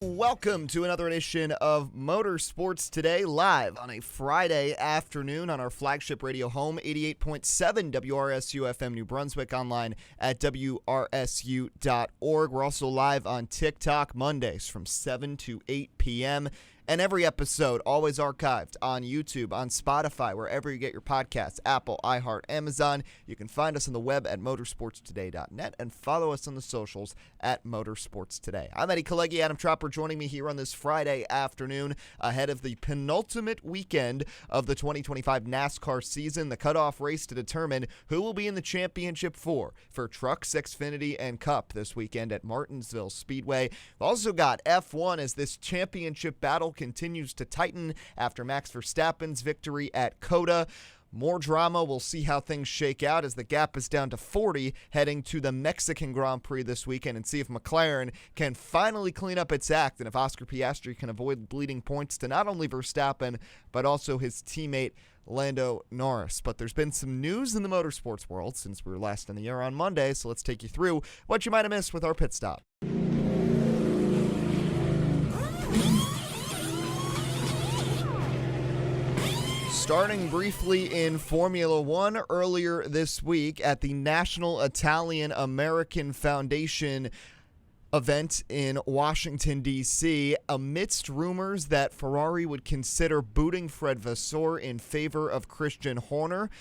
Welcome to another edition of Motorsports Today, live on a Friday afternoon on our flagship radio home, 88.7 WRSU FM New Brunswick, online at WRSU.org. We're also live on TikTok Mondays from 7 to 8 p.m., and every episode always archived on YouTube, on Spotify, wherever you get your podcasts, Apple, iHeart, Amazon. You can find us on the web at motorsportstoday.net and follow us on the socials at Motorsports Today. I'm Kalegi, Adam Tropper, joining me here on this Friday afternoon ahead of the penultimate weekend of the 2025 NASCAR season, the cutoff race to determine who will be in the championship for trucks, Xfinity, and Cup this weekend at Martinsville Speedway. We've also got F1 as this championship battle continues to tighten after Max Verstappen's victory at COTA. More drama. We'll see how things shake out as the gap is down to 40 heading to the Mexican Grand Prix this weekend, and see if McLaren can finally clean up its act and if Oscar Piastri can avoid bleeding points to not only Verstappen but also his teammate Lando Norris. But there's been some news in the motorsports world since we were last in the air on Monday, so let's take you through what you might have missed with our pit stop. Starting briefly in Formula One, earlier this week at the National Italian-American Foundation event in Washington, D.C., amidst rumors that Ferrari would consider booting Fred Vasseur in favor of Christian Horner,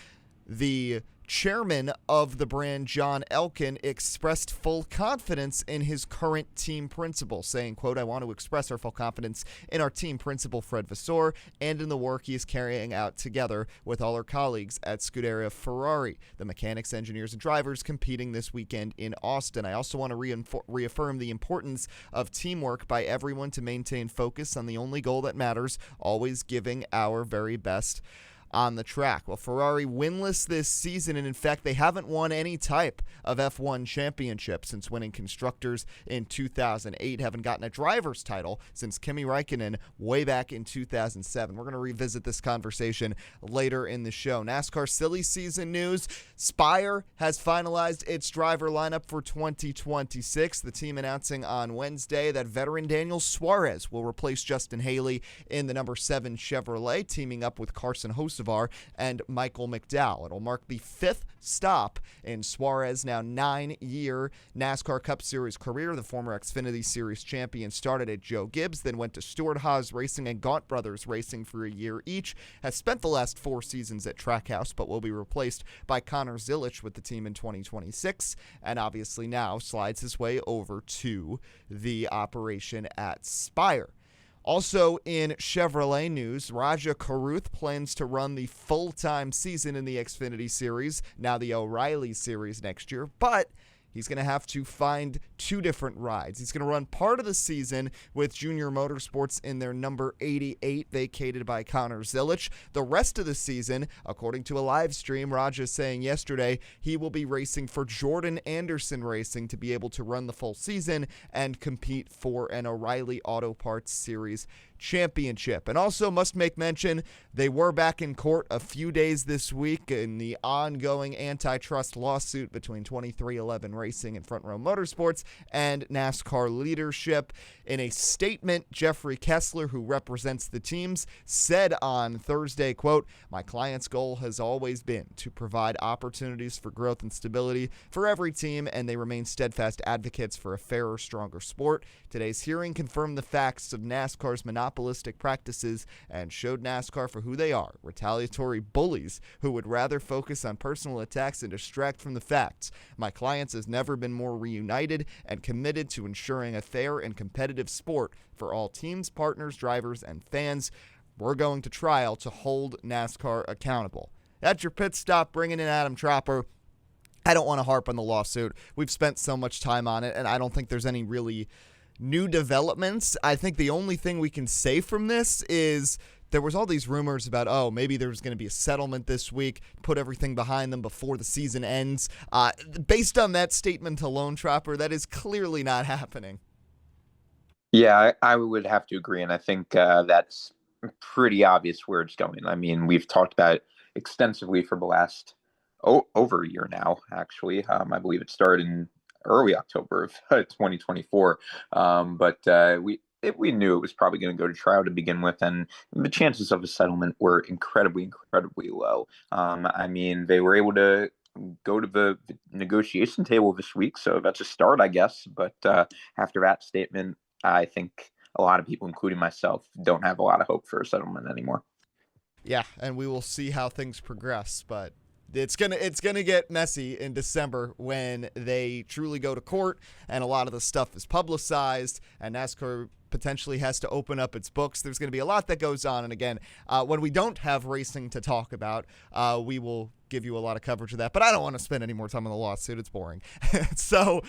the chairman of the brand, John Elkann, expressed full confidence in his current team principal, saying, quote, "I want to express our full confidence in our team principal, Fred Vasseur, and in the work he is carrying out together with all our colleagues at Scuderia Ferrari, the mechanics, engineers, and drivers competing this weekend in Austin. I also want to reaffirm the importance of teamwork by everyone to maintain focus on the only goal that matters, always giving our very best on the track." Well, Ferrari winless this season, and in fact, they haven't won any type of F1 championship since winning Constructors in 2008, haven't gotten a driver's title since Kimi Räikkönen way back in 2007. We're going to revisit this conversation later in the show. NASCAR silly season news. Spire has finalized its driver lineup for 2026. The team announcing on Wednesday that veteran Daniel Suarez will replace Justin Haley in the number 7 Chevrolet, teaming up with Carson Hocevar and Michael McDowell. It'll mark the 5th stop in Suarez' now 9-year NASCAR Cup Series career. The former Xfinity Series champion started at Joe Gibbs, then went to Stewart Haas Racing and Gaunt Brothers Racing for a year each, has spent the last 4 seasons at Trackhouse, but will be replaced by Connor Zilisch with the team in 2026, and obviously now slides his way over to the operation at Spire. Also in Chevrolet news, Raja Caruth plans to run the full-time season in the Xfinity Series, now the O'Reilly Series next year, but he's going to have to find 2 different rides. He's going to run part of the season with JR Motorsports in their number 88, vacated by Connor Zilisch. The rest of the season, according to a live stream, Raja saying yesterday, he will be racing for Jordan Anderson Racing to be able to run the full season and compete for an O'Reilly Auto Parts Series championship. And also must make mention, they were back in court a few days this week in the ongoing antitrust lawsuit between 23XI Racing and Front Row Motorsports and NASCAR leadership. In a statement, Jeffrey Kessler, who represents the teams, said on Thursday, quote, "My client's goal has always been to provide opportunities for growth and stability for every team, and they remain steadfast advocates for a fairer, stronger sport. Today's hearing confirmed the facts of NASCAR's monopolistic practices and showed NASCAR for who they are, retaliatory bullies who would rather focus on personal attacks and distract from the facts. My clients has never been more reunited and committed to ensuring a fair and competitive sport for all teams, partners, drivers, and fans. We're going to trial to hold NASCAR accountable." That's your pit stop, bringing in Adam Tropper. I don't want to harp on the lawsuit. We've spent so much time on it, and I don't think there's any really new developments. I think the only thing we can say from this is there was all these rumors about, maybe there's going to be a settlement this week, put everything behind them before the season ends. Based on that statement alone, Tropper, that is clearly not happening. Yeah, I would have to agree, and I think that's pretty obvious where it's going. I mean, we've talked about it extensively for the last over a year now, actually. I believe it started in early October of 2024. But we knew it was probably going to go to trial to begin with, and the chances of a settlement were incredibly, incredibly low. I mean, they were able to go to the negotiation table this week, so that's a start, I guess. But after that statement, I think a lot of people, including myself, don't have a lot of hope for a settlement anymore. Yeah, and we will see how things progress, but it's gonna get messy in December when they truly go to court and a lot of the stuff is publicized and NASCAR potentially has to open up its books. There's going to be a lot that goes on, and again, when we don't have racing to talk about, we will give you a lot of coverage of that, but I don't want to spend any more time on the lawsuit. It's boring. So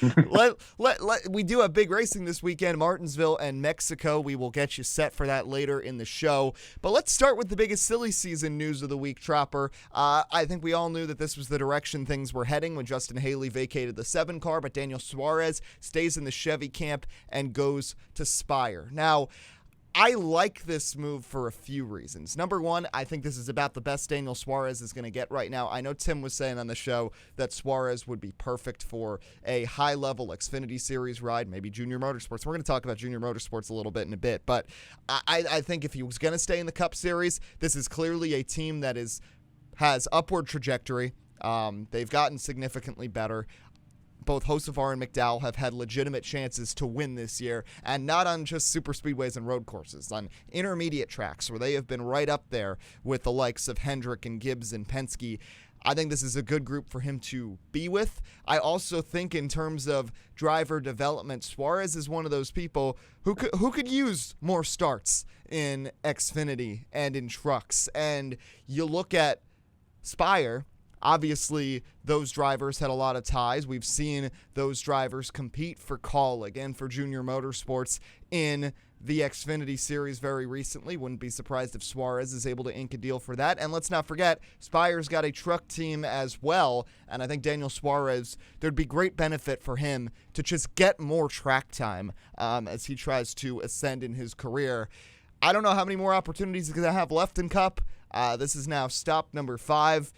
we do have big racing this weekend, Martinsville and Mexico. We will get you set for that later in the show, but let's start with the biggest silly season news of the week, Tropper. I think we all knew that this was the direction things were heading when Justin Haley vacated the 7 car, but Daniel Suarez stays in the Chevy camp and goes to Spire. Now, I like this move for a few reasons. Number one, I think this is about the best Daniel Suarez is going to get right now. I know Tim was saying on the show that Suarez would be perfect for a high-level Xfinity Series ride, maybe Junior Motorsports. We're going to talk about Junior Motorsports a little bit in a bit, but I think if he was going to stay in the Cup Series, this is clearly a team that has upward trajectory. They've gotten significantly better. Both Hocevar and McDowell have had legitimate chances to win this year, and not on just super speedways and road courses, on intermediate tracks where they have been right up there with the likes of Hendrick and Gibbs and Penske. I think this is a good group for him to be with. I also think in terms of driver development, Suarez is one of those people who could use more starts in Xfinity and in trucks. And you look at Spire. Obviously, those drivers had a lot of ties. We've seen those drivers compete for Kalegi and for Junior Motorsports in the Xfinity Series very recently. Wouldn't be surprised if Suarez is able to ink a deal for that. And let's not forget, Spire's got a truck team as well. And I think Daniel Suarez, there'd be great benefit for him to just get more track time as he tries to ascend in his career. I don't know how many more opportunities he's going to have left in Cup. This is now stop number 5.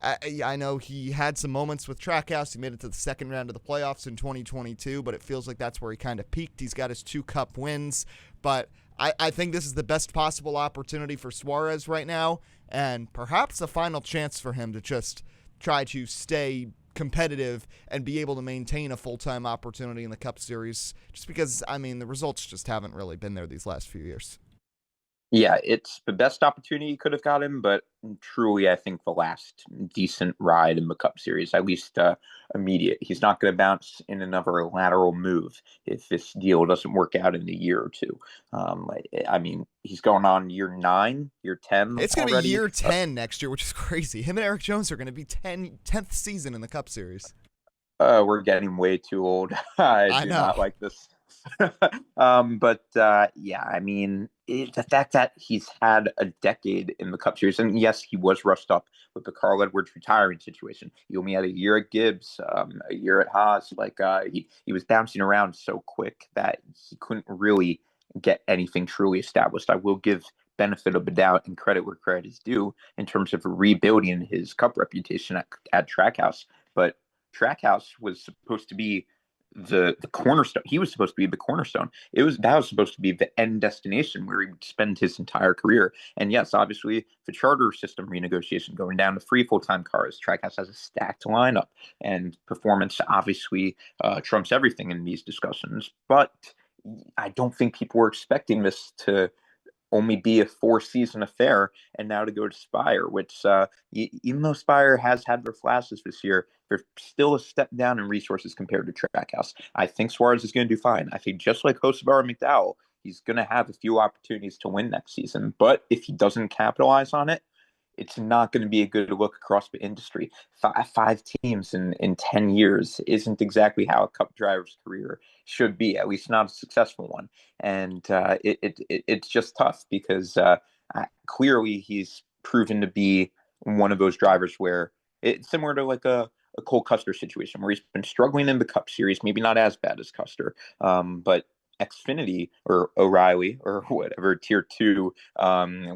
I know he had some moments with Trackhouse. He made it to the second round of the playoffs in 2022, but it feels like that's where he kind of peaked. He's got his 2 Cup wins, but I think this is the best possible opportunity for Suarez right now, and perhaps a final chance for him to just try to stay competitive and be able to maintain a full-time opportunity in the Cup Series, just because, I mean, the results just haven't really been there these last few years. Yeah, it's the best opportunity you could have got him, but truly, I think the last decent ride in the Cup Series, at least immediate. He's not going to bounce in another lateral move if this deal doesn't work out in a year or two. I mean, he's going on year 9, year 10. It's going to be year 10 next year, which is crazy. Him and Eric Jones are going to be 10th season in the Cup Series. We're getting way too old. I do not like this. Yeah, I mean, the fact that he's had a decade in the Cup Series, and yes, he was rushed up with the Carl Edwards retiring situation. He only had a year at Gibbs, a year at Haas. He was bouncing around so quick that he couldn't really get anything truly established. I will give benefit of the doubt and credit where credit is due in terms of rebuilding his Cup reputation at Trackhouse, but Trackhouse was supposed to be the cornerstone. He was supposed to be the cornerstone. That was supposed to be the end destination where he would spend his entire career. And yes, obviously the charter system renegotiation going down to 3 full-time cars. Trackhouse has a stacked lineup, and performance obviously trumps everything in these discussions. But I don't think people were expecting this to only be a 4-season affair, and now to go to Spire, which even though Spire has had their flashes this year, they're still a step down in resources compared to Trackhouse. I think Suarez is going to do fine. I think just like Hocevar and McDowell, he's going to have a few opportunities to win next season. But if he doesn't capitalize on it, it's not going to be a good look across the industry. 5 teams in 10 years isn't exactly how a Cup driver's career should be, at least not a successful one. And it's just tough because clearly he's proven to be one of those drivers where it's similar to like a Cole Custer situation where he's been struggling in the Cup Series, maybe not as bad as Custer, but Xfinity or O'Reilly or whatever tier 2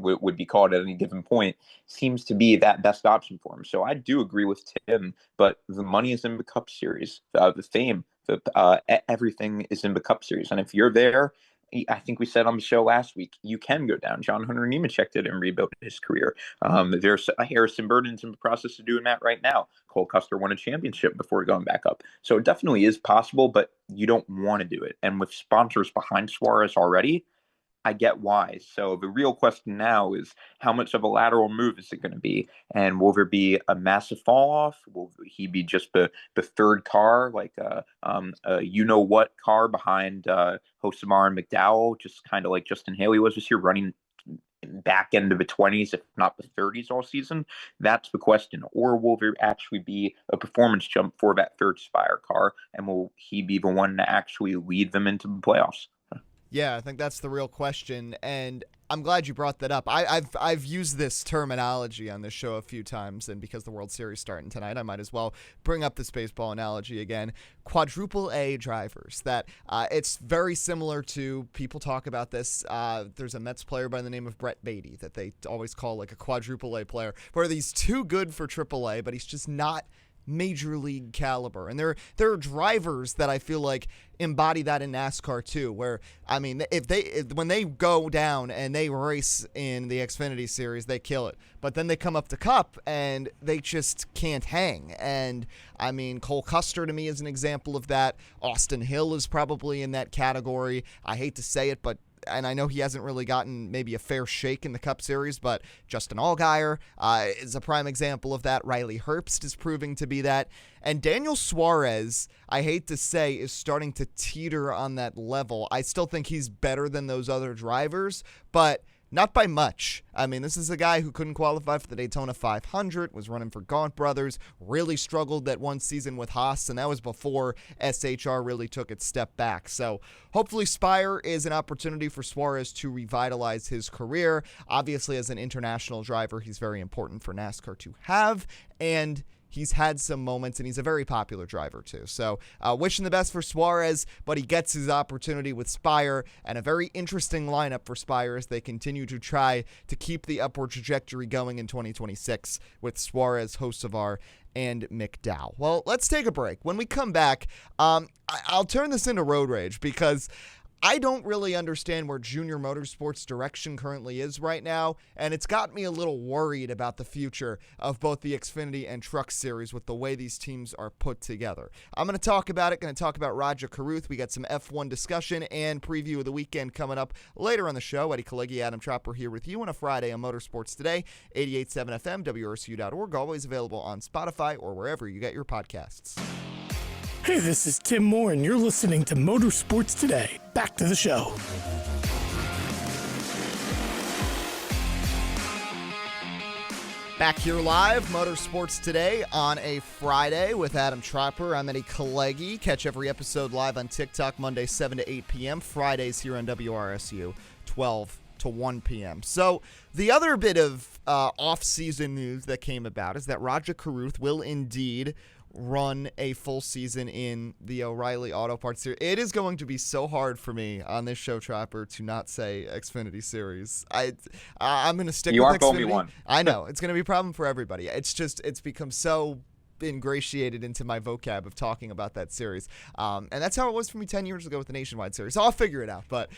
would be called at any given point seems to be that best option for him. So I do agree with Tim, but the money is in the Cup Series, the fame, everything is in the Cup Series, and if you're there, I think we said on the show last week, you can go down. John Hunter Nemechek did and rebuilt his career. There's Harrison Burton's in the process of doing that right now. Cole Custer won a championship before going back up. So it definitely is possible, but you don't want to do it. And with sponsors behind Suarez already, I get why. So the real question now is, how much of a lateral move is it going to be? And will there be a massive fall off? Will he be just the third car, like a you-know-what car behind Hosamar and McDowell, just kind of like Justin Haley was this year, running back end of the 20s, if not the 30s all season? That's the question. Or will there actually be a performance jump for that third Spire car? And will he be the one to actually lead them into the playoffs? Yeah, I think that's the real question, and I'm glad you brought that up. I've used this terminology on this show a few times, and because the World Series starting tonight, I might as well bring up this baseball analogy again. Quadruple A drivers. That it's very similar to, people talk about this. There's a Mets player by the name of Brett Beatty that they always call like a quadruple A player, where he's too good for Triple A, but he's just not major league caliber. And there are drivers that I feel like embody that in NASCAR too, where, I mean, when they go down and they race in the Xfinity Series, they kill it. But then they come up to Cup and they just can't hang. And I mean, Cole Custer to me is an example of that. Austin Hill is probably in that category. I hate to say it, but and I know he hasn't really gotten maybe a fair shake in the Cup Series, but Justin Allgaier is a prime example of that. Riley Herbst is proving to be that. And Daniel Suarez, I hate to say, is starting to teeter on that level. I still think he's better than those other drivers, but not by much. I mean, this is a guy who couldn't qualify for the Daytona 500, was running for Gaunt Brothers, really struggled that one season with Haas, and that was before SHR really took its step back. So hopefully Spire is an opportunity for Suarez to revitalize his career. Obviously, as an international driver, he's very important for NASCAR to have, and he's had some moments, and he's a very popular driver too. So wishing the best for Suarez, but he gets his opportunity with Spire, and a very interesting lineup for Spire as they continue to try to keep the upward trajectory going in 2026 with Suarez, Hocevar, and McDowell. Well, let's take a break. When we come back, I'll turn this into road rage because I don't really understand where Junior Motorsports' direction currently is right now, and it's got me a little worried about the future of both the Xfinity and Truck Series with the way these teams are put together. I'm going to talk about it, going to talk about Raja Caruth. We got some F1 discussion and preview of the weekend coming up later on the show. Eddie Kalegi, Adam Tropper here with you on a Friday on Motorsports Today, 88.7 FM, WRCU.org, always available on Spotify or wherever you get your podcasts. Hey, this is Tim Moore, and you're listening to Motorsports Today. Back to the show. Back here live, Motorsports Today on a Friday with Adam Tropper. I'm Eddie Kalegi. Catch every episode live on TikTok Monday 7 to 8 p.m. Fridays here on WRSU 12 to 1 p.m. So the other bit of off-season news that came about is that Raja Caruth will indeed run a full season in the O'Reilly Auto Parts Series. It is going to be so hard for me on this show, Tropper, to not say Xfinity Series. I'm going to stick with Xfinity. You aren't the only one. I know. It's going to be a problem for everybody. It's become so ingratiated into my vocab of talking about that series. And that's how it was for me 10 years ago with the Nationwide Series. So I'll figure it out. But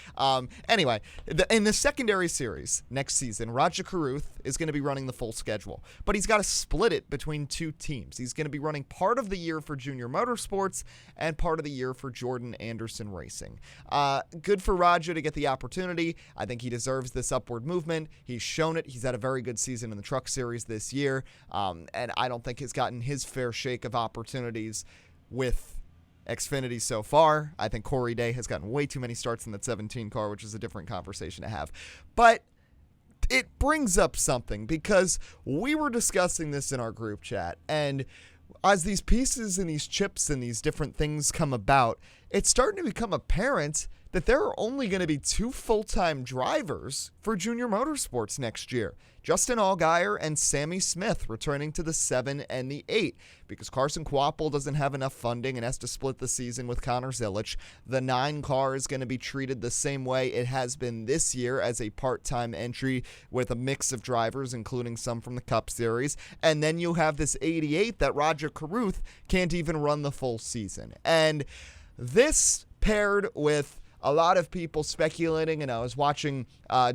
anyway, in the secondary series next season, Raja Caruth is going to be running the full schedule. But he's got to split it between two teams. He's going to be running part of the year for Junior Motorsports and part of the year for Jordan Anderson Racing. Good for Raja to get the opportunity. I think he deserves this upward movement. He's shown it. He's had a very good season in the Truck Series this year. And I don't think he's gotten his fair shake of opportunities with Xfinity so far. I think Corey Day has gotten way too many starts in that 17 car, which is a different conversation to have. But it brings up something, because we were discussing this in our group chat, and as these pieces and these chips and these different things come about, it's starting to become apparent that there are only going to be two full-time drivers for Junior Motorsports next year. Justin Allgaier and Sammy Smith returning to the 7 and the 8 because Carson Kvapil doesn't have enough funding and has to split the season with Connor Zilisch. The 9 car is going to be treated the same way it has been this year, as a part-time entry with a mix of drivers, including some from the Cup Series. And then you have this 88 that Raja Caruth can't even run the full season. And this paired with a lot of people speculating, and I was watching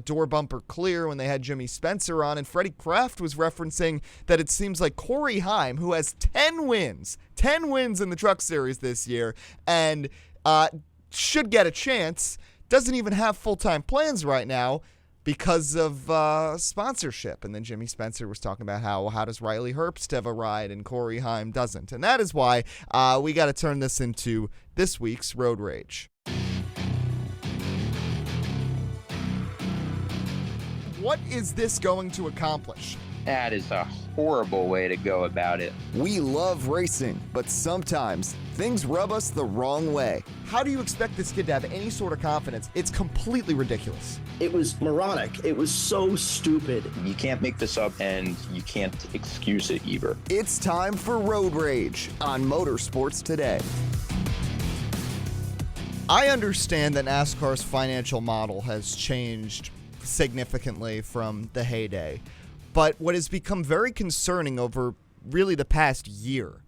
Door Bumper Clear when they had Jimmy Spencer on, and Freddie Kraft was referencing that it seems like Corey Heim, who has 10 wins in the Truck Series this year, and should get a chance, doesn't even have full-time plans right now because of sponsorship. And then Jimmy Spencer was talking about how does Riley Herbst have a ride and Corey Heim doesn't. And that is why we got to turn this into this week's Road Rage. What is this going to accomplish? That is a horrible way to go about it. We love racing, but sometimes things rub us the wrong way. How do you expect this kid to have any sort of confidence? It's completely ridiculous. It was moronic. It was so stupid. You can't make this up, and you can't excuse it either. It's time for Road Rage on Motorsports Today. I understand that NASCAR's financial model has changed significantly from the heyday. But what has become very concerning over really the past year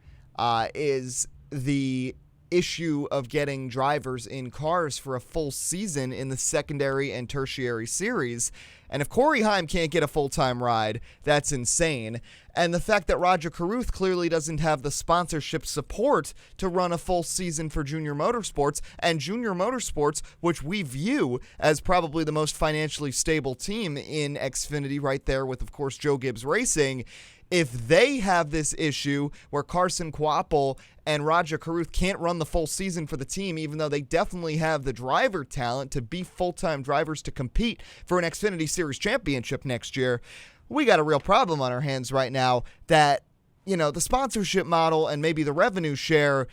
is the issue of getting drivers in cars for a full season in the secondary and tertiary series. And if Corey Heim can't get a full-time ride, that's insane. And the fact that Roger Carruth clearly doesn't have the sponsorship support to run a full season for Junior Motorsports, and Junior Motorsports, which we view as probably the most financially stable team in Xfinity, right there with, of course, Joe Gibbs Racing. If they have this issue where Carson Kvapil and Roger Carruth can't run the full season for the team, even though they definitely have the driver talent to be full-time drivers to compete for an Xfinity Series championship next year, we got a real problem on our hands right now that, the sponsorship model and maybe the revenue share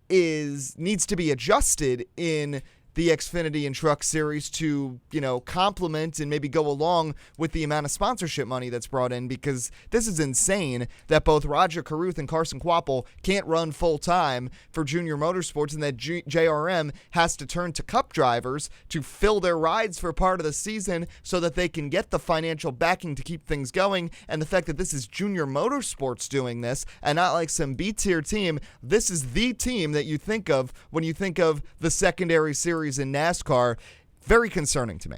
needs to be adjusted in the Xfinity and Truck Series to, complement and maybe go along with the amount of sponsorship money that's brought in, because this is insane that both Roger Carruth and Carson Kvapil can't run full-time for Junior Motorsports, and that JRM has to turn to Cup drivers to fill their rides for part of the season so that they can get the financial backing to keep things going. And the fact that this is Junior Motorsports doing this and not like some B-tier team, this is the team that you think of when you think of the secondary series in NASCAR. Very concerning to me.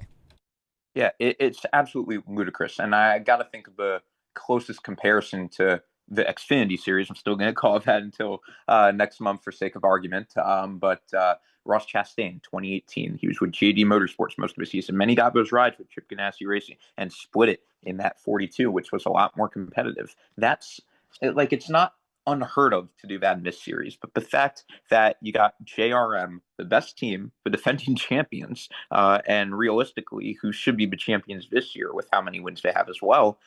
Yeah, it's absolutely ludicrous. And I got to think of the closest comparison to the Xfinity Series. I'm still going to call it that until next month for sake of argument. But Ross Chastain, 2018, he was with JD Motorsports most of the season. Many got those rides with Chip Ganassi Racing and split it in that 42, which was a lot more competitive. It's not unheard of to do that in this series, but the fact that you got JRM, the best team, the defending champions, and realistically, who should be the champions this year with how many wins they have as well,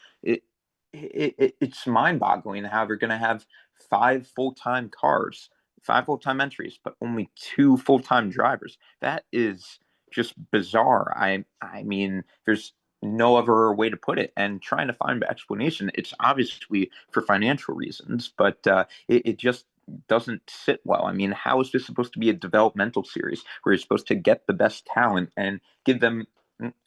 it's mind-boggling how they're going to have 5 full-time cars, 5 full-time entries, but only 2 full-time drivers. That is just bizarre. I mean, there's no other way to put it, and trying to find the explanation, it's obviously for financial reasons, but it just doesn't sit well. I mean, how is this supposed to be a developmental series where you're supposed to get the best talent and give them,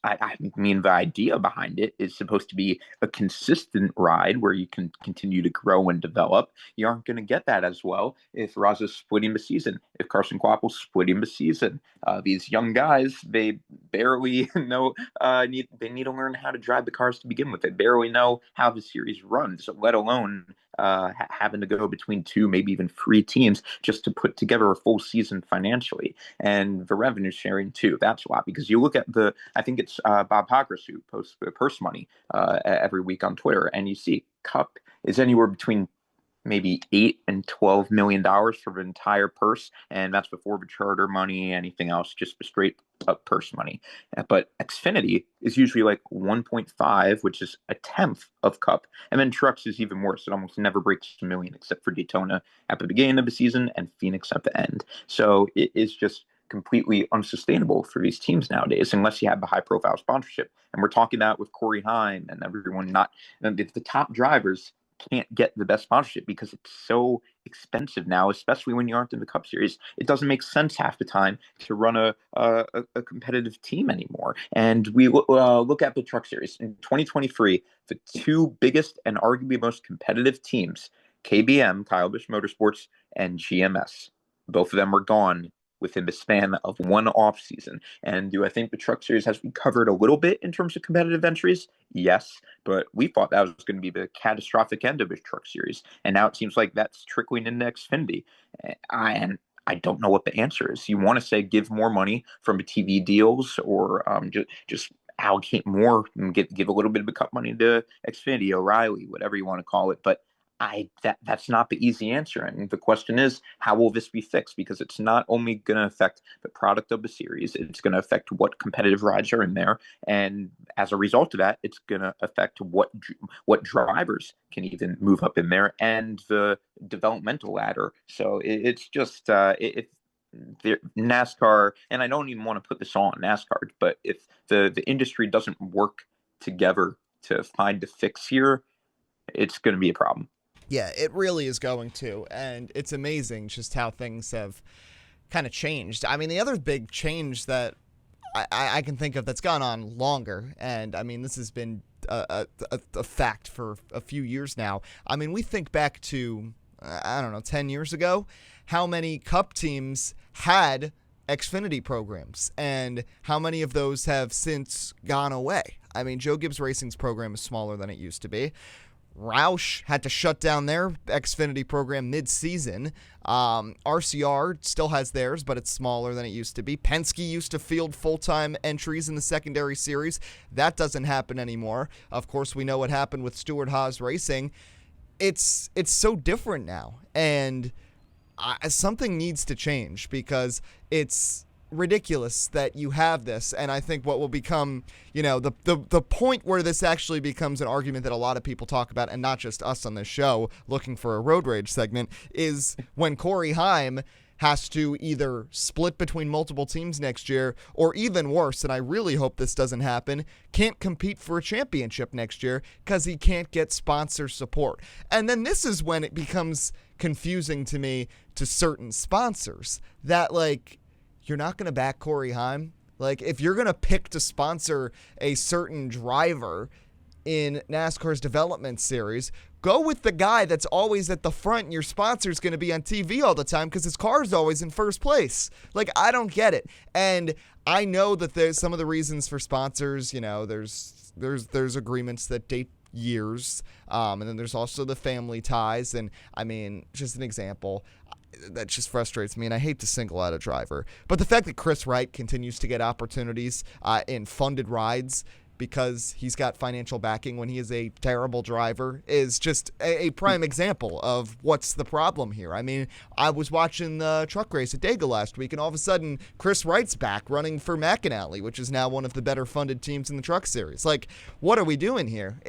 I mean, the idea behind it is supposed to be a consistent ride where you can continue to grow and develop. You aren't going to get that as well if Raza's splitting the season, if Carson Kvapil's splitting the season. These young guys, they barely know, they need to learn how to drive the cars to begin with. They barely know how the series runs, let alone having to go between 2, maybe even 3 teams just to put together a full season financially. And the revenue sharing too, that's a lot, because you look at I think it's Bob Pockrass who posts the purse money every week on Twitter, and you see Cup is anywhere between maybe $8 and $12 million for the entire purse, and that's before the charter money, anything else, just the straight up purse money. But Xfinity is usually like 1.5, which is a tenth of Cup, and then Trucks is even worse. It almost never breaks $1 million, except for Daytona at the beginning of the season and Phoenix at the end. So it is just completely unsustainable for these teams nowadays, unless you have a high-profile sponsorship. And we're talking that with Corey Heim and everyone. The top drivers can't get the best sponsorship because it's so expensive now, especially when you aren't in the Cup Series. It doesn't make sense half the time to run a competitive team anymore. And we look at the Truck Series in 2023. The 2 biggest and arguably most competitive teams, KBM, Kyle Busch Motorsports, and GMS, both of them were gone within the span of one off season. And do I think the Truck Series has recovered a little bit in terms of competitive entries? Yes, but we thought that was going to be the catastrophic end of the Truck Series, and now it seems like that's trickling into Xfinity. And I don't know what the answer is. You want to say give more money from the TV deals, or just allocate more and give a little bit of the cup money to Xfinity, O'Reilly, whatever you want to call it. But that's not the easy answer. And the question is, how will this be fixed? Because it's not only going to affect the product of the series, it's going to affect what competitive rides are in there. And as a result of that, it's going to affect what drivers can even move up in there and the developmental ladder. So it's just the NASCAR, and I don't even want to put this all on NASCAR, but if the industry doesn't work together to find a fix here, it's going to be a problem. Yeah, it really is going to, and it's amazing just how things have kind of changed. I mean, the other big change that I can think of that's gone on longer, and I mean, this has been a fact for a few years now. I mean, we think back to, 10 years ago, how many Cup teams had Xfinity programs, and how many of those have since gone away. I mean, Joe Gibbs Racing's program is smaller than it used to be. Roush had to shut down their Xfinity program mid-season. RCR still has theirs, but it's smaller than it used to be. Penske used to field full-time entries in the secondary series. That doesn't happen anymore. Of course, we know what happened with Stewart-Haas Racing. It's so different now, and something needs to change, because it's ridiculous that you have this. And I think what will become, the point where this actually becomes an argument that a lot of people talk about, and not just us on this show looking for a road rage segment, is when Corey Haim has to either split between multiple teams next year, or even worse, and I really hope this doesn't happen, can't compete for a championship next year because he can't get sponsor support. And then this is when it becomes confusing to me, to certain sponsors, that you're not going to back Corey Haim. If you're going to pick to sponsor a certain driver in NASCAR's development series, go with the guy that's always at the front, and your sponsor's going to be on TV all the time because his car's always in first place. I don't get it. And I know that there's some of the reasons for sponsors, there's agreements that date years, and then there's also the family ties. And I mean, just an example that just frustrates me, and I hate to single out a driver, but the fact that Chris Wright continues to get opportunities in funded rides because he's got financial backing when he is a terrible driver is just a prime example of what's the problem here. I mean, I was watching the truck race at Dega last week, and all of a sudden Chris Wright's back running for McAnally, which is now one of the better funded teams in the Truck Series. What are we doing here?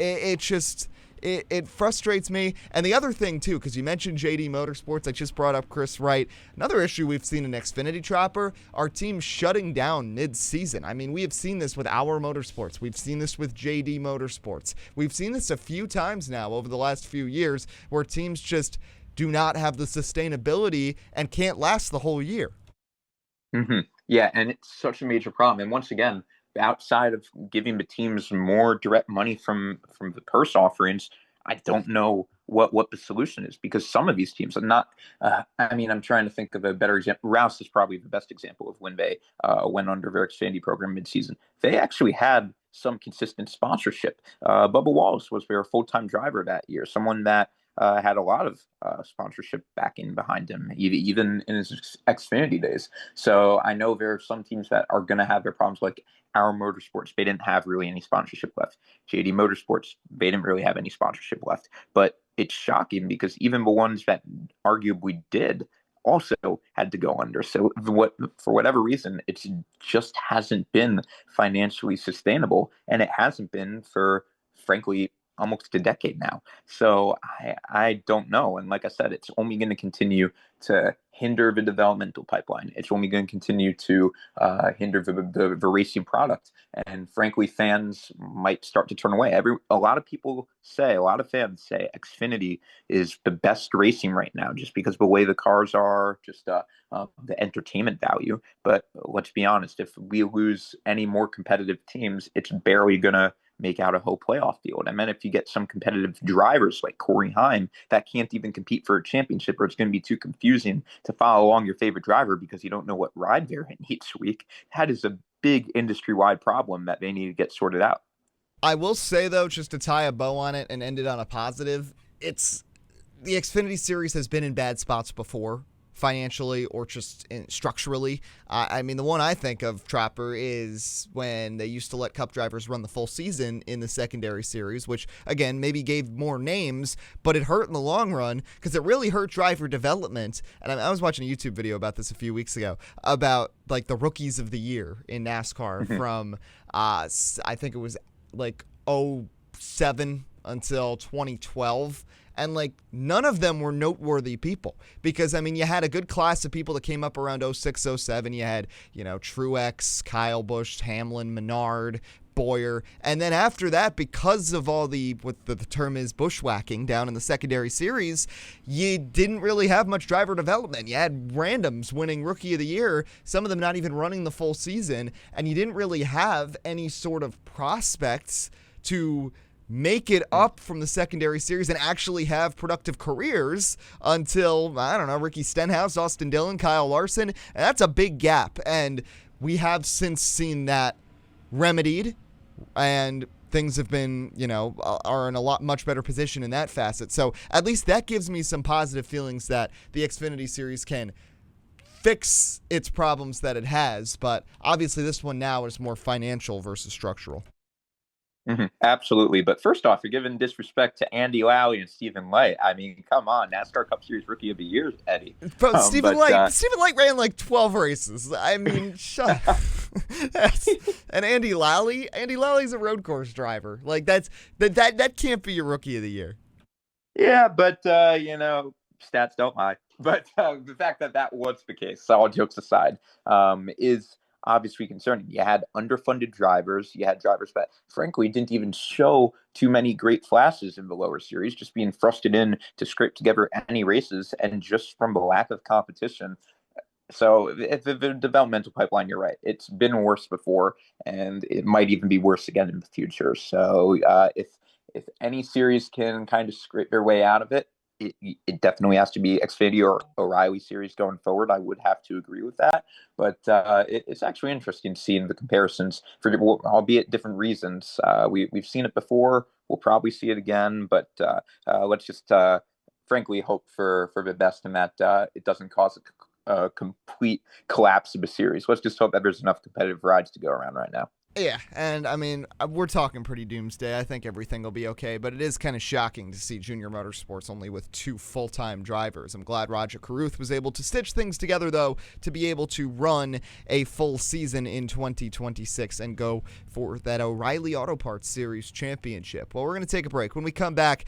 It frustrates me. And the other thing, too, because you mentioned JD Motorsports, I just brought up Chris Wright. Another issue we've seen in Xfinity Tropper, our team shutting down mid-season. I mean, we have seen this with our Motorsports. We've seen this with JD Motorsports. We've seen this a few times now over the last few years, where teams just do not have the sustainability and can't last the whole year. Mm-hmm. Yeah, and it's such a major problem. And once again, outside of giving the teams more direct money from the purse offerings, I don't know what the solution is, because some of these teams are not. I'm trying to think of a better example. Rouse is probably the best example of when they went under their Xfinity program midseason. They actually had some consistent sponsorship. Bubba Wallace was their full-time driver that year, someone that had a lot of sponsorship backing behind him, even in his Xfinity days. So I know there are some teams that are going to have their problems, like our Motorsports. They didn't have really any sponsorship left. JD Motorsports, they didn't really have any sponsorship left. But it's shocking, because even the ones that arguably did also had to go under. So for whatever reason, it just hasn't been financially sustainable, and it hasn't been for, frankly, almost a decade now. So I don't know. And like I said, it's only going to continue to hinder the developmental pipeline. It's only going to continue to hinder the racing product. And frankly, fans might start to turn away. A lot of fans say Xfinity is the best racing right now, just because of the way the cars are, just the entertainment value. But let's be honest, if we lose any more competitive teams, it's barely going to make out a whole playoff field. I mean, if you get some competitive drivers like Corey Heim that can't even compete for a championship, or it's going to be too confusing to follow along your favorite driver because you don't know what ride they're in each week, that is a big industry-wide problem that they need to get sorted out. I will say, though, just to tie a bow on it and end it on a positive, it's the Xfinity Series has been in bad spots before, financially or just structurally. I mean, the one I think of, Tropper, is when they used to let Cup drivers run the full season in the secondary series, which, again, maybe gave more names, but it hurt in the long run because it really hurt driver development. And I was watching a YouTube video about this a few weeks ago about, like, the rookies of the year in NASCAR from, I think it was, like, 2007 until 2012. And, like, none of them were noteworthy people because, I mean, you had a good class of people that came up around 06, 07. You had, Truex, Kyle Busch, Hamlin, Menard, Boyer. And then after that, because of all what the term is, bushwhacking down in the secondary series, you didn't really have much driver development. You had randoms winning Rookie of the Year, some of them not even running the full season, and you didn't really have any sort of prospects to make it up from the secondary series and actually have productive careers until, I don't know, Ricky Stenhouse, Austin Dillon, Kyle Larson. And that's a big gap. And we have since seen that remedied, and things have been, are in a much better position in that facet. So at least that gives me some positive feelings that the Xfinity Series can fix its problems that it has. But obviously this one now is more financial versus structural. Mm-hmm. Absolutely. But first off, you're giving disrespect to Andy Lally and Stephen Light. I mean, come on, NASCAR Cup Series Rookie of the Year, Eddie. Bro, Stephen Light ran like 12 races. I mean, shut up. And Andy Lally's a road course driver. Like that can't be your Rookie of the Year. Yeah, but stats don't lie. But the fact that was the case, all jokes aside, is obviously concerning. You had underfunded drivers. You had drivers that, frankly, didn't even show too many great flashes in the lower series, just being thrusted in to scrape together any races, and just from the lack of competition. So the developmental pipeline, you're right. It's been worse before, and it might even be worse again in the future. So if any series can kind of scrape their way out of it, it definitely has to be Xfinity or O'Reilly Series going forward. I would have to agree with that. But it's actually interesting seeing the comparisons for, albeit different reasons. We've seen it before. We'll probably see it again. But let's just frankly hope for the best, and that it doesn't cause a complete collapse of a series. Let's just hope that there's enough competitive rides to go around right now. Yeah, and I mean, we're talking pretty doomsday. I think everything will be okay, but it is kind of shocking to see Junior Motorsports only with 2 full-time drivers. I'm glad Roger Carruth was able to stitch things together, though, to be able to run a full season in 2026 and go for that O'Reilly Auto Parts Series championship. Well, we're going to take a break. When we come back,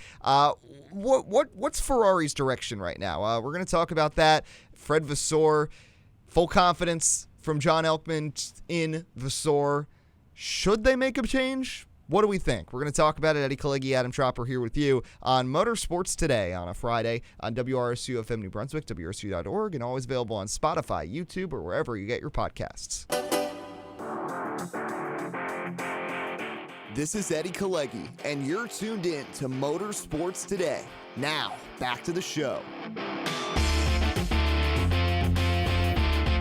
what's Ferrari's direction right now? We're going to talk about that. Fred Vasseur, full confidence from John Elkman in Vasseur. Should they make a change? What do we think? We're going to talk about it. Eddie Kalegi, Adam Tropper here with you on Motorsports Today on a Friday on WRSU FM New Brunswick, WRSU.org, and always available on Spotify, YouTube, or wherever you get your podcasts. This is Eddie Kalegi, and you're tuned in to Motorsports Today. Now, back to the show.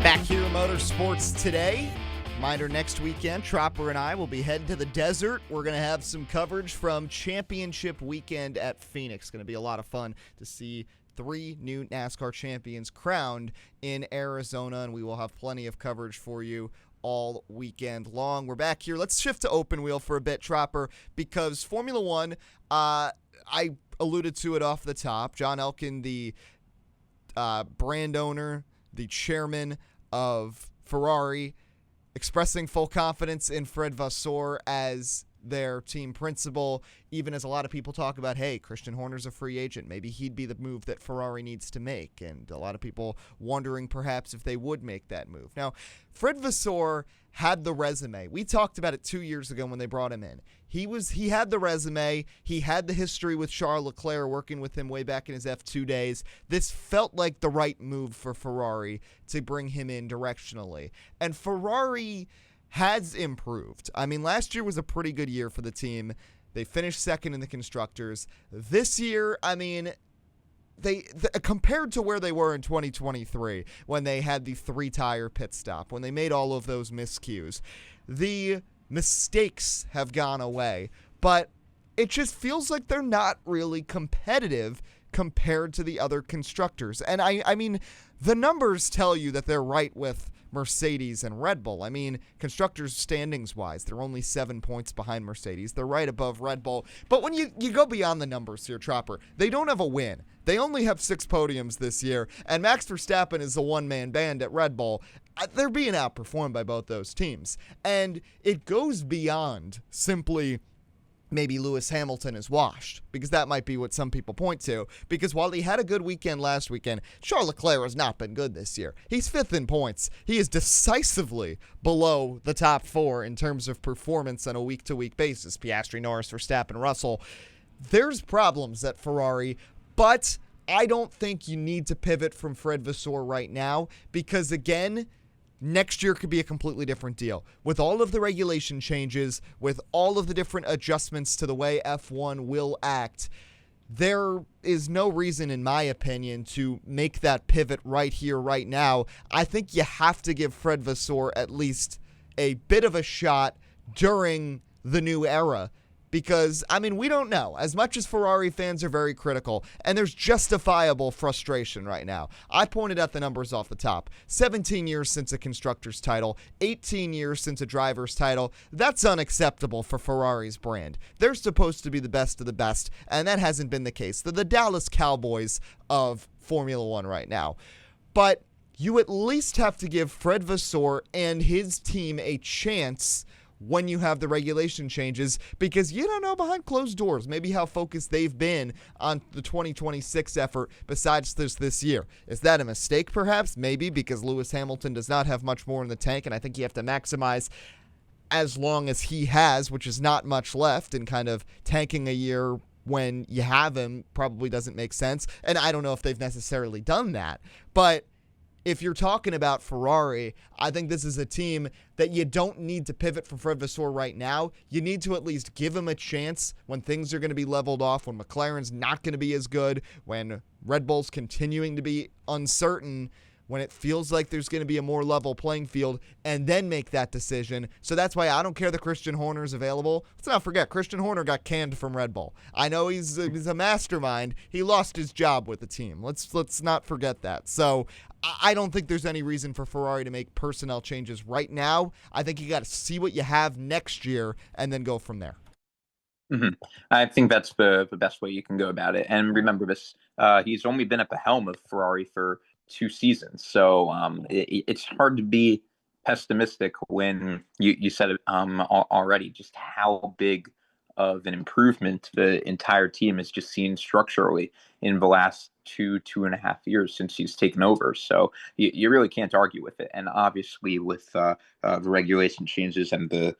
Back here at Motorsports Today. Reminder, next weekend, Tropper and I will be heading to the desert. We're going to have some coverage from Championship Weekend at Phoenix. Going to be a lot of fun to see 3 new NASCAR champions crowned in Arizona, and we will have plenty of coverage for you all weekend long. We're back here. Let's shift to open wheel for a bit, Tropper, because Formula One, I alluded to it off the top. John Elkann, the brand owner, the chairman of Ferrari, expressing full confidence in Fred Vasseur as their team principal, even as a lot of people talk about, hey, Christian Horner's a free agent. Maybe he'd be the move that Ferrari needs to make. And a lot of people wondering perhaps if they would make that move. Now, Fred Vasseur had the resume. We talked about it 2 years ago when they brought him in. He had the resume. He had the history with Charles Leclerc, working with him way back in his F2 days. This felt like the right move for Ferrari to bring him in directionally. And Ferrari has improved. I mean, last year was a pretty good year for the team. They finished second in the Constructors. This year, I mean, they compared to where they were in 2023 when they had the 3-tire pit stop, when they made all of those miscues, the mistakes have gone away, but it just feels like they're not really competitive compared to the other constructors. And I mean, the numbers tell you that they're right with Mercedes and Red Bull. I mean, constructors standings wise, they're only 7 points behind Mercedes. They're right above Red Bull. But when you go beyond the numbers here, Tropper, they don't have a win. They only have 6 podiums this year, and Max Verstappen is a one-man band at Red Bull. They're being outperformed by both those teams. And it goes beyond simply maybe Lewis Hamilton is washed, because that might be what some people point to, because while he had a good weekend last weekend, Charles Leclerc has not been good this year. He's 5th in points. He is decisively below the top 4 in terms of performance on a week-to-week basis. Piastri, Norris, Verstappen, Russell. There's problems at Ferrari, but I don't think you need to pivot from Fred Vasseur right now, because again, next year could be a completely different deal. With all of the regulation changes, with all of the different adjustments to the way F1 will act, there is no reason, in my opinion, to make that pivot right here, right now. I think you have to give Fred Vasseur at least a bit of a shot during the new era. Because, I mean, we don't know. As much as Ferrari fans are very critical, and there's justifiable frustration right now. I pointed out the numbers off the top. 17 years since a constructor's title, 18 years since a driver's title. That's unacceptable for Ferrari's brand. They're supposed to be the best of the best, and that hasn't been the case. They're the Dallas Cowboys of Formula One right now. But you at least have to give Fred Vasseur and his team a chance when you have the regulation changes, because you don't know behind closed doors maybe how focused they've been on the 2026 effort besides this year. Is that a mistake perhaps? Maybe, because Lewis Hamilton does not have much more in the tank, and I think you have to maximize as long as he has, which is not much left, and kind of tanking a year when you have him probably doesn't make sense. And I don't know if they've necessarily done that, but if you're talking about Ferrari, I think this is a team that you don't need to pivot from Fred Vasseur right now. You need to at least give him a chance when things are going to be leveled off, when McLaren's not going to be as good, when Red Bull's continuing to be uncertain, when it feels like there's going to be a more level playing field, and then make that decision. So that's why I don't care that Christian Horner's available. Let's not forget, Christian Horner got canned from Red Bull. I know he's a mastermind. He lost his job with the team. Let's not forget that. So I don't think there's any reason for Ferrari to make personnel changes right now. I think you got to see what you have next year and then go from there. Mm-hmm. I think that's the best way you can go about it. And remember this, he's only been at the helm of Ferrari for 2 seasons. So it's hard to be pessimistic when you said it already, just how big of an improvement the entire team has just seen structurally in the last 2.5 years since he's taken over. So you really can't argue with it. And obviously with the regulation changes and the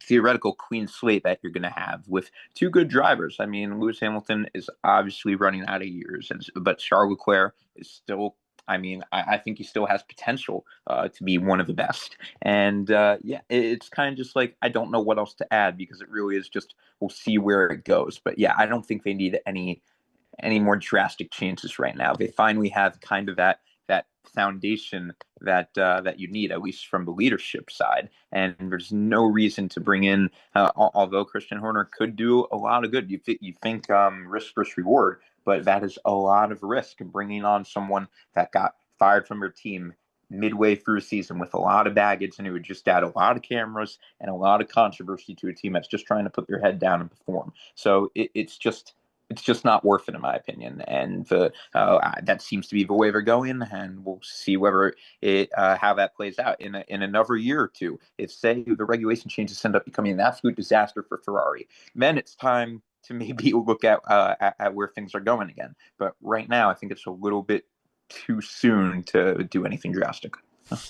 theoretical clean slate that you're going to have with 2 good drivers. I mean, Lewis Hamilton is obviously running out of years, but Charles Leclerc is still, I think he still has potential to be one of the best. And it's kind of just like, I don't know what else to add, because it really is just, we'll see where it goes. But yeah, I don't think they need any more drastic changes right now. They finally have kind of that foundation that you need, at least from the leadership side. And there's no reason to bring in, although Christian Horner could do a lot of good. You think risk versus reward, but that is a lot of risk. And bringing on someone that got fired from your team midway through a season with a lot of baggage, and it would just add a lot of cameras and a lot of controversy to a team that's just trying to put their head down and perform. So it's just not worth it, in my opinion. And that seems to be the way they're going, and we'll see whether how that plays out in another year or two. If, say, the regulation changes end up becoming an absolute disaster for Ferrari, then it's time to maybe look at where things are going again. But right now, I think it's a little bit too soon to do anything drastic.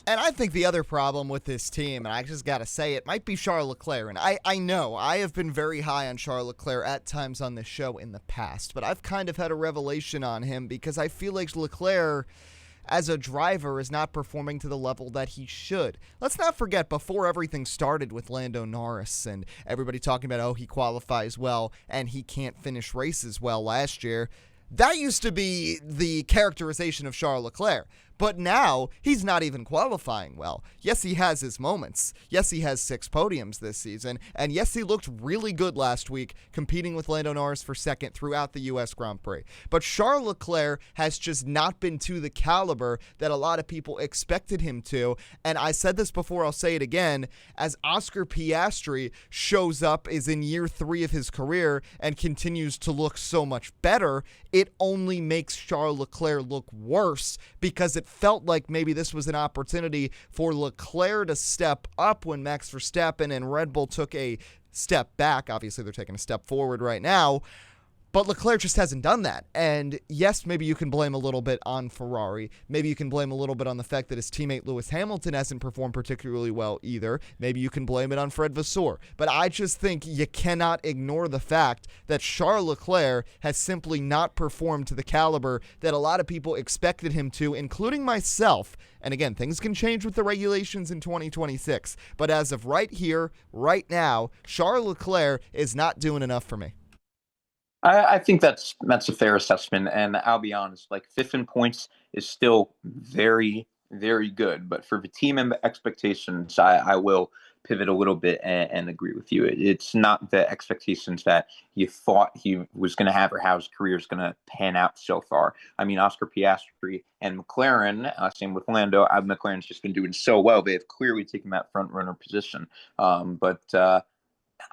And I think the other problem with this team, and I just got to say it, might be Charles Leclerc. And I know I have been very high on Charles Leclerc at times on this show in the past, but I've kind of had a revelation on him, because I feel like Leclerc, as a driver is not performing to the level that he should. Let's not forget, before everything started with Lando Norris and everybody talking about, oh, he qualifies well and he can't finish races well last year, that used to be the characterization of Charles Leclerc. But now, he's not even qualifying well. Yes, he has his moments. Yes, he has 6 podiums this season. And yes, he looked really good last week, competing with Lando Norris for second throughout the U.S. Grand Prix. But Charles Leclerc has just not been to the caliber that a lot of people expected him to. And I said this before, I'll say it again, as Oscar Piastri shows up, is in year 3 of his career, and continues to look so much better, it only makes Charles Leclerc look worse, because it felt like maybe this was an opportunity for Leclerc to step up when Max Verstappen and Red Bull took a step back. Obviously, they're taking a step forward right now. But Leclerc just hasn't done that. And yes, maybe you can blame a little bit on Ferrari. Maybe you can blame a little bit on the fact that his teammate Lewis Hamilton hasn't performed particularly well either. Maybe you can blame it on Fred Vasseur. But I just think you cannot ignore the fact that Charles Leclerc has simply not performed to the caliber that a lot of people expected him to, including myself. And again, things can change with the regulations in 2026. But as of right here, right now, Charles Leclerc is not doing enough for me. I think that's a fair assessment, and I'll be honest, like 5th in points is still very, very good. But for the team and the expectations, I will pivot a little bit and agree with you. It's not the expectations that you thought he was going to have or how his career is going to pan out so far. I mean, Oscar Piastri and McLaren, same with Lando, McLaren's just been doing so well. They have clearly taken that front runner position.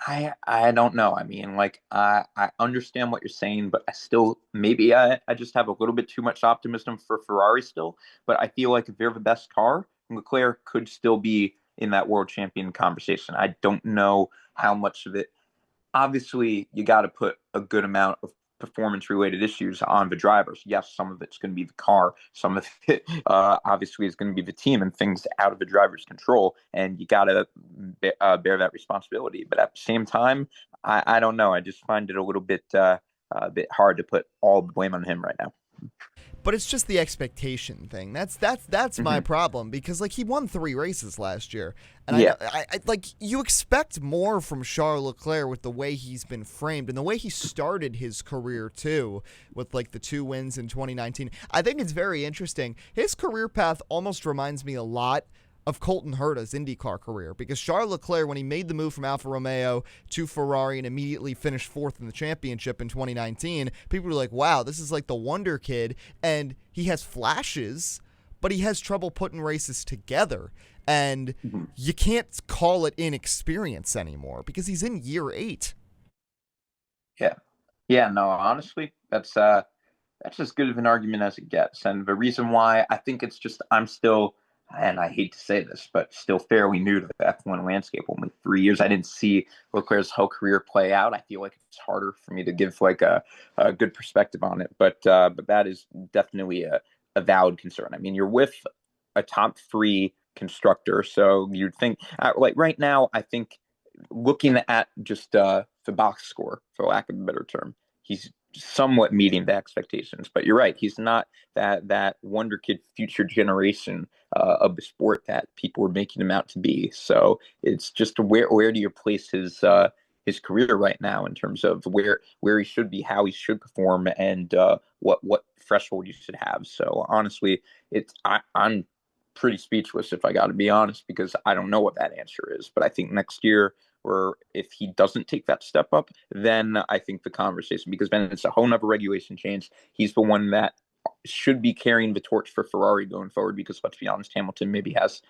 I don't know. I mean, like, I understand what you're saying, but I still, maybe I just have a little bit too much optimism for Ferrari still. But I feel like if they're the best car, Leclerc could still be in that world champion conversation. I don't know how much of it. Obviously, you got to put a good amount of performance-related issues on the drivers. Yes, some of it's going to be the car. Some of it, obviously, is going to be the team and things out of the driver's control. And you got to bear that responsibility. But at the same time, I don't know. I just find it a bit hard to put all the blame on him right now. But it's just the expectation thing. That's my problem, because like he won 3 races last year, and yeah. I like, you expect more from Charles Leclerc with the way he's been framed and the way he started his career too, with like the 2 wins in 2019. I think it's very interesting. His career path almost reminds me a lot of Colton Herta's IndyCar career, because Charles Leclerc, when he made the move from Alfa Romeo to Ferrari and immediately finished 4th in the championship in 2019, people were like, wow, this is like the wonder kid, and he has flashes, but he has trouble putting races together, and you can't call it inexperience anymore because he's in year 8. Yeah, no, honestly, that's as good of an argument as it gets. And the reason why, I think it's just, I'm still, and I hate to say this, but still fairly new to the F1 landscape. Only 3 years. I didn't see Leclerc's whole career play out. I feel like it's harder for me to give like a good perspective on it. But that is definitely a valid concern. I mean, you're with a top 3 constructor, so you'd think, like right now, I think looking at just the box score, for lack of a better term, he's somewhat meeting the expectations. But you're right, he's not that wonder kid future generation of the sport that people were making him out to be. So it's just where do you place his career right now in terms of where he should be, how he should perform, and what threshold you should have. So honestly, I'm pretty speechless, if I got to be honest, because I don't know what that answer is. But I think next year, or if he doesn't take that step up, then I think the conversation, because then it's a whole nother regulation change. He's the one that should be carrying the torch for Ferrari going forward, because let's be honest, Hamilton maybe has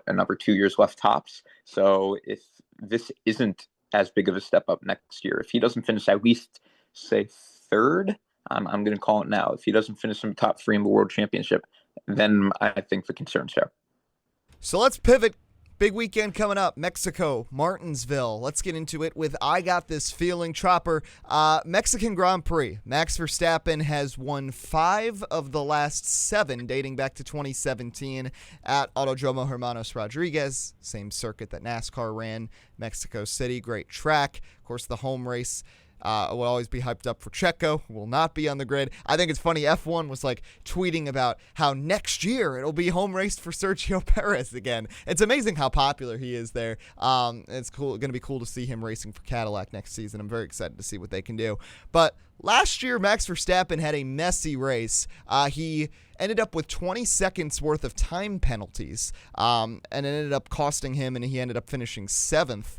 another 2 years left tops. So if this isn't as big of a step up next year, if he doesn't finish at least say 3rd, I'm going to call it now. If he doesn't finish in the top 3 in the World Championship, then I think the concern's fair. So let's pivot. Big weekend coming up. Mexico, Martinsville. Let's get into it with I Got This Feeling. Tropper, Mexican Grand Prix. Max Verstappen has won 5 of the last 7, dating back to 2017 at Autodromo Hermanos Rodriguez, same circuit that NASCAR ran. Mexico City, great track. Of course, the home race Will always be hyped up for Checo, who will not be on the grid. I think it's funny, F1 was like tweeting about how next year it'll be home race for Sergio Perez again. It's amazing how popular he is there. It's going to be cool to see him racing for Cadillac next season. I'm very excited to see what they can do. But last year, Max Verstappen had a messy race. He ended up with 20 seconds worth of time penalties, and it ended up costing him, and he ended up finishing 7th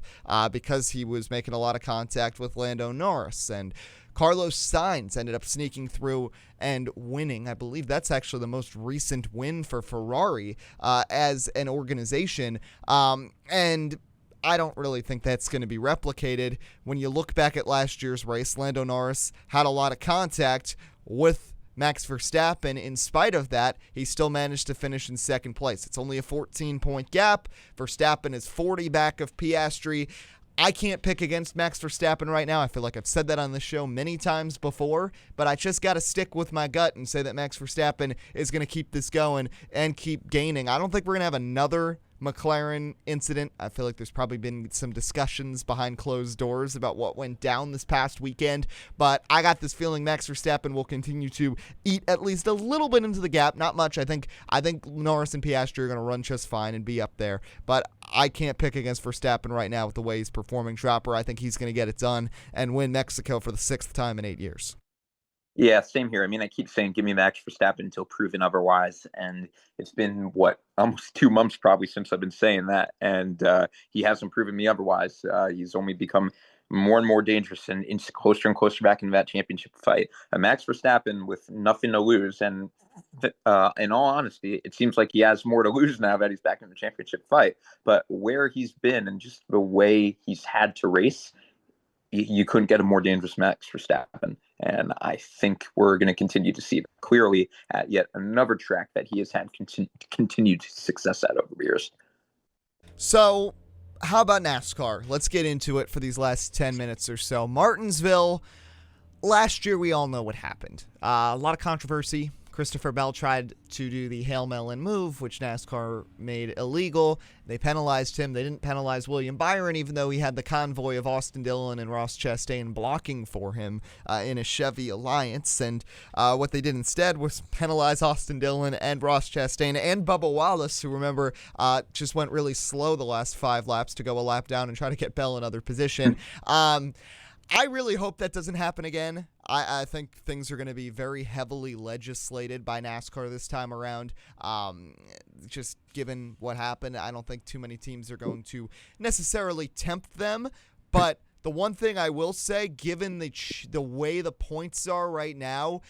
because he was making a lot of contact with Lando Norris. And Carlos Sainz ended up sneaking through and winning. I believe that's actually the most recent win for Ferrari as an organization. And I don't really think that's going to be replicated. When you look back at last year's race, Lando Norris had a lot of contact with Max Verstappen. In spite of that, he still managed to finish in second place. It's only a 14-point gap. Verstappen is 40 back of Piastri. I can't pick against Max Verstappen right now. I feel like I've said that on the show many times before, but I just got to stick with my gut and say that Max Verstappen is going to keep this going and keep gaining. I don't think we're going to have another McLaren incident. I feel like there's probably been some discussions behind closed doors about what went down this past weekend, but I got this feeling Max Verstappen will continue to eat at least a little bit into the gap. Not much. I think Norris and Piastri are going to run just fine and be up there, but I can't pick against Verstappen right now with the way he's performing. Tropper, I think he's going to get it done and win Mexico for the 6th time in 8 years. Yeah, same here. I mean, I keep saying, give me Max Verstappen until proven otherwise. And it's been, almost 2 months probably since I've been saying that. And he hasn't proven me otherwise. He's only become more and more dangerous and inch closer and closer back into that championship fight. Max Verstappen with nothing to lose. And in all honesty, it seems like he has more to lose now that he's back in the championship fight. But where he's been and just the way he's had to race, you couldn't get a more dangerous Max Verstappen. And I think we're going to continue to see it clearly at yet another track that he has had continued success at over the years. So how about NASCAR? Let's get into it for these last 10 minutes or so. Martinsville, last year we all know what happened. A lot of controversy. Christopher Bell tried to do the Hail Melon move, which NASCAR made illegal. They penalized him. They didn't penalize William Byron, even though he had the convoy of Austin Dillon and Ross Chastain blocking for him in a Chevy Alliance. And what they did instead was penalize Austin Dillon and Ross Chastain and Bubba Wallace, who, remember, just went really slow the last 5 laps to go a lap down and try to get Bell another position. I really hope that doesn't happen again. I think things are going to be very heavily legislated by NASCAR this time around. Just given what happened, I don't think too many teams are going to necessarily tempt them. But the one thing I will say, given the way the points are right now,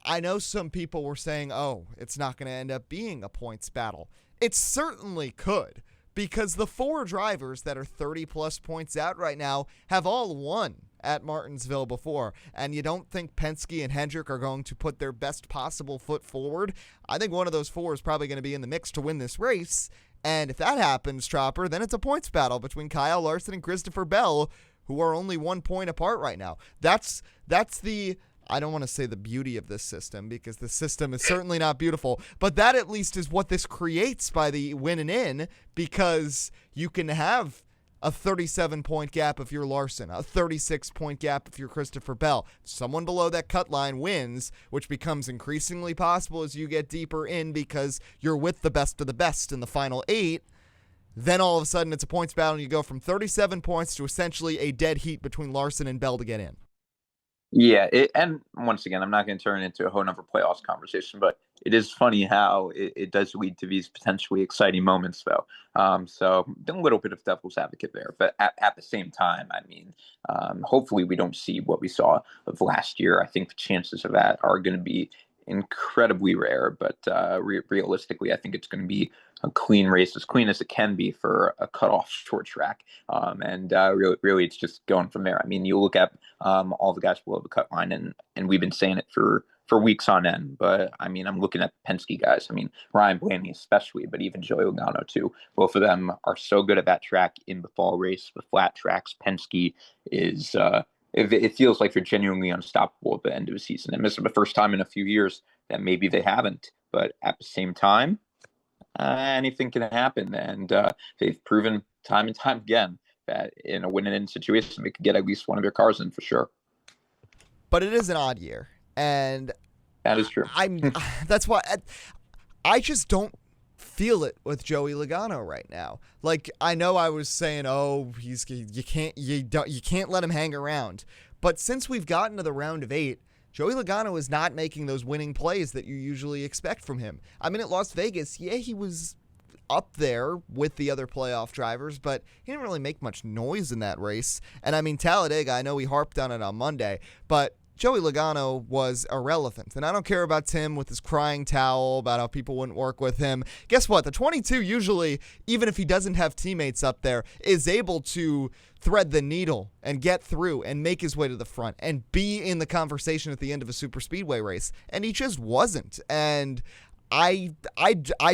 I know some people were saying, oh, it's not going to end up being a points battle. It certainly could, because the 4 drivers that are 30-plus points out right now have all won at Martinsville before, and you don't think Penske and Hendrick are going to put their best possible foot forward. I think one of those 4 is probably going to be in the mix to win this race, and if that happens, Tropper, then it's a points battle between Kyle Larson and Christopher Bell, who are only 1 point apart right now. That's the, I don't want to say the beauty of this system, because the system is certainly not beautiful, but that at least is what this creates by the winning in, because you can have a 37-point gap if you're Larson, a 36-point gap if you're Christopher Bell. Someone below that cut line wins, which becomes increasingly possible as you get deeper in because you're with the best of the best in the final 8. Then all of a sudden it's a points battle and you go from 37 points to essentially a dead heat between Larson and Bell to get in. Yeah, and once again, I'm not going to turn it into a whole nother playoffs conversation, but it is funny how it does lead to these potentially exciting moments, though. So a little bit of devil's advocate there, but at the same time, I mean, hopefully we don't see what we saw of last year. I think the chances of that are going to be incredibly rare, but realistically, I think it's going to be a clean race, as clean as it can be for a cutoff short track. And really, it's just going from there. I mean, you look at all the guys below the cut line, and we've been saying it for weeks on end. But I mean, I'm looking at Penske guys. I mean, Ryan Blaney especially, but even Joey Logano too. Both of them are so good at that track in the fall race, the flat tracks. Penske is. It feels like they're genuinely unstoppable at the end of the season. And this is the first time in a few years that maybe they haven't. But at the same time, anything can happen. And they've proven time and time again that in a win-and-in situation, they could get at least one of their cars in for sure. but it is an odd year. And that is true. That's why I just don't feel it with Joey Logano right now. Like, I know I was saying, oh, you can't let him hang around. But since we've gotten to the round of 8, Joey Logano is not making those winning plays that you usually expect from him. I mean, at Las Vegas, yeah, he was up there with the other playoff drivers, but he didn't really make much noise in that race. And I mean, Talladega, I know we harped on it on Monday, but Joey Logano was irrelevant. And I don't care about Tim with his crying towel about how people wouldn't work with him. Guess what? The 22 usually, even if he doesn't have teammates up there, is able to thread the needle and get through and make his way to the front and be in the conversation at the end of a super speedway race. And he just wasn't. And I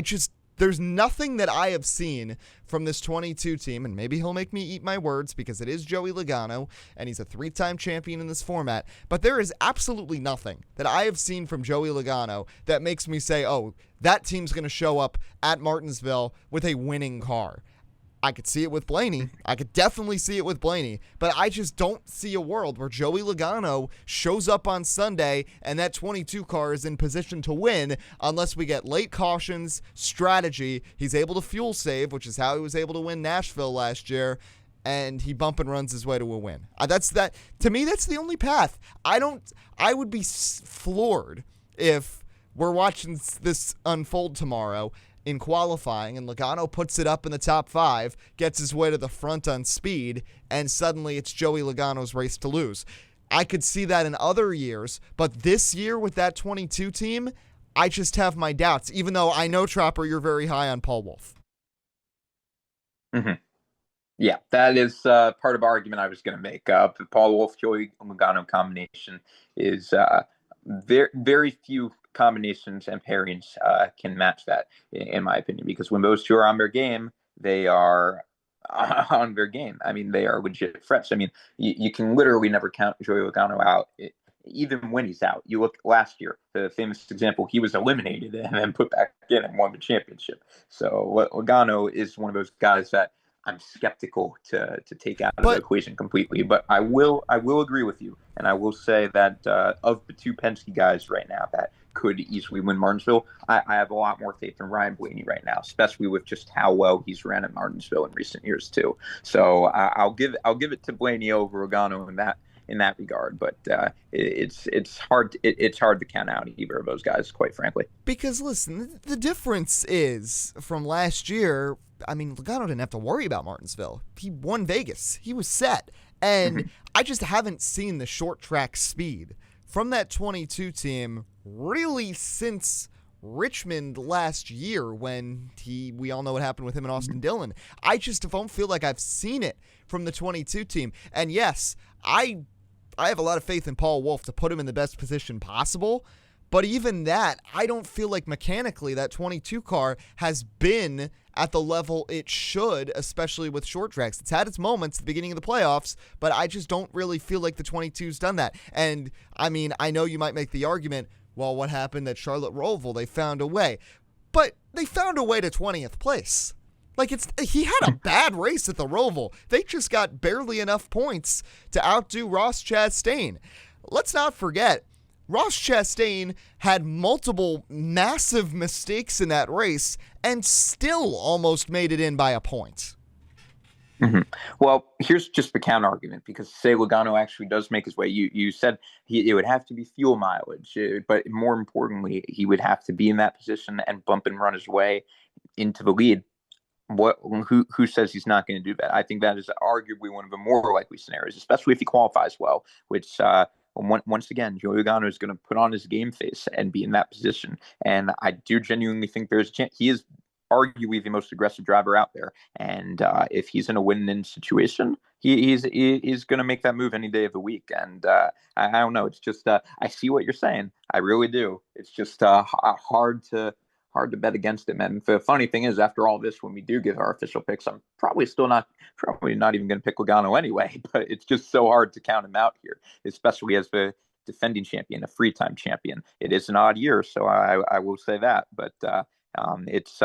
just, there's nothing that I have seen from this 22 team, and maybe he'll make me eat my words because it is Joey Logano, and he's a 3-time champion in this format, but there is absolutely nothing that I have seen from Joey Logano that makes me say, oh, that team's going to show up at Martinsville with a winning car. I could see it with Blaney. I could definitely see it with Blaney, but I just don't see a world where Joey Logano shows up on Sunday and that 22 car is in position to win unless we get late cautions, strategy. He's able to fuel save, which is how he was able to win Nashville last year, and he bump and runs his way to a win. To me, that's the only path. I would be floored if we're watching this unfold tomorrow in qualifying, and Logano puts it up in the top 5, gets his way to the front on speed, and suddenly it's Joey Logano's race to lose. I could see that in other years, but this year with that 22 team, I just have my doubts, even though I know, Tropper, you're very high on Paul Wolf. Mm-hmm. Yeah, that is part of the argument I was going to make. The Paul Wolf-Joey Logano combination is very, very few combinations and pairings can match that, in my opinion, because when those two are on their game, they are on their game. I mean, they are legit threats. I mean, you can literally never count Joey Logano out, even when he's out. You look last year, the famous example, he was eliminated and then put back in and won the championship. So Logano is one of those guys that I'm skeptical to take out of the equation completely, but I will agree with you, and I will say that of the two Penske guys right now that could easily win Martinsville, I have a lot more faith in Ryan Blaney right now, especially with just how well he's ran at Martinsville in recent years too. So I'll give it to Blaney over Logano in that regard, but it's hard to count out either of those guys, quite frankly. Because listen, the difference is from last year. I mean, Logano didn't have to worry about Martinsville. He won Vegas. He was set. And I just haven't seen the short track speed from that 22 team really since Richmond last year when we all know what happened with him and Austin Dillon. I just don't feel like I've seen it from the 22 team. And yes, I have a lot of faith in Paul Wolf to put him in the best position possible. But even that, I don't feel like mechanically that 22 car has been at the level it should, especially with short tracks. It's had its moments at the beginning of the playoffs, but I just don't really feel like the 22's done that. And, I mean, I know you might make the argument, well, what happened at Charlotte Roval? They found a way. But they found a way to 20th place. Like, he had a bad race at the Roval. They just got barely enough points to outdo Ross Chastain. Let's not forget, Ross Chastain had multiple massive mistakes in that race and still almost made it in by a point. Mm-hmm. Well, here's just the counter argument, because say Logano actually does make his way. You said it would have to be fuel mileage, but more importantly, he would have to be in that position and bump and run his way into the lead. Who says he's not going to do that? I think that is arguably one of the more likely scenarios, especially if he qualifies well, which once again, Joey Logano is going to put on his game face and be in that position. And I do genuinely think there's a chance. He is arguably the most aggressive driver out there. And if he's in a win-win situation, he's going to make that move any day of the week. And I don't know. It's just I see what you're saying. I really do. It's just hard to bet against him. And the funny thing is, after all this, when we do give our official picks, I'm probably not even going to pick Logano anyway, but it's just so hard to count him out here, especially as the defending champion, a 3-time champion. It is an odd year, so I will say that, but it's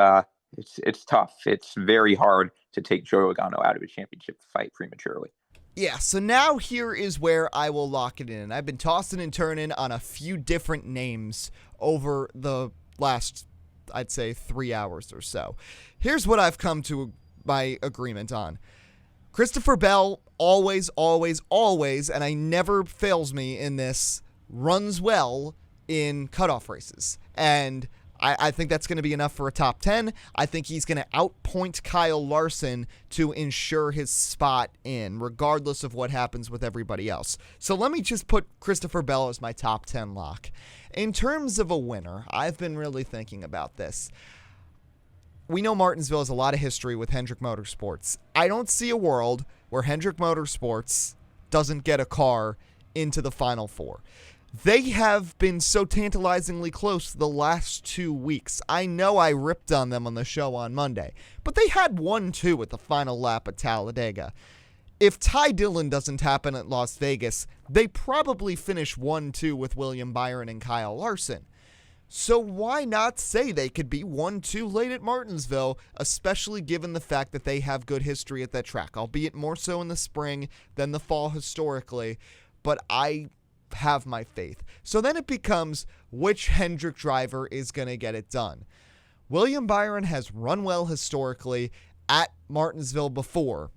tough. It's very hard to take Joey Logano out of a championship fight prematurely. Yeah, so now here is where I will lock it in. I've been tossing and turning on a few different names over the last, I'd say, 3 hours or so. Here's what I've come to my agreement on. Christopher Bell, always, and I never fails me in this, runs well in cutoff races. And I think that's going to be enough for a top 10. I think he's going to outpoint Kyle Larson to ensure his spot in, regardless of what happens with everybody else. So let me just put Christopher Bell as my top 10 lock. In terms of a winner, I've been really thinking about this. We know Martinsville has a lot of history with Hendrick Motorsports. I don't see a world where Hendrick Motorsports doesn't get a car into the Final Four. They have been so tantalizingly close the last 2 weeks. I know I ripped on them on the show on Monday, but they had 1-2 at the final lap at Talladega. If Ty Dillon doesn't happen at Las Vegas, they probably finish 1-2 with William Byron and Kyle Larson. So why not say they could be 1-2 late at Martinsville, especially given the fact that they have good history at that track, albeit more so in the spring than the fall historically, but I have my faith. So then it becomes which Hendrick driver is going to get it done. William Byron has run well historically at Martinsville before,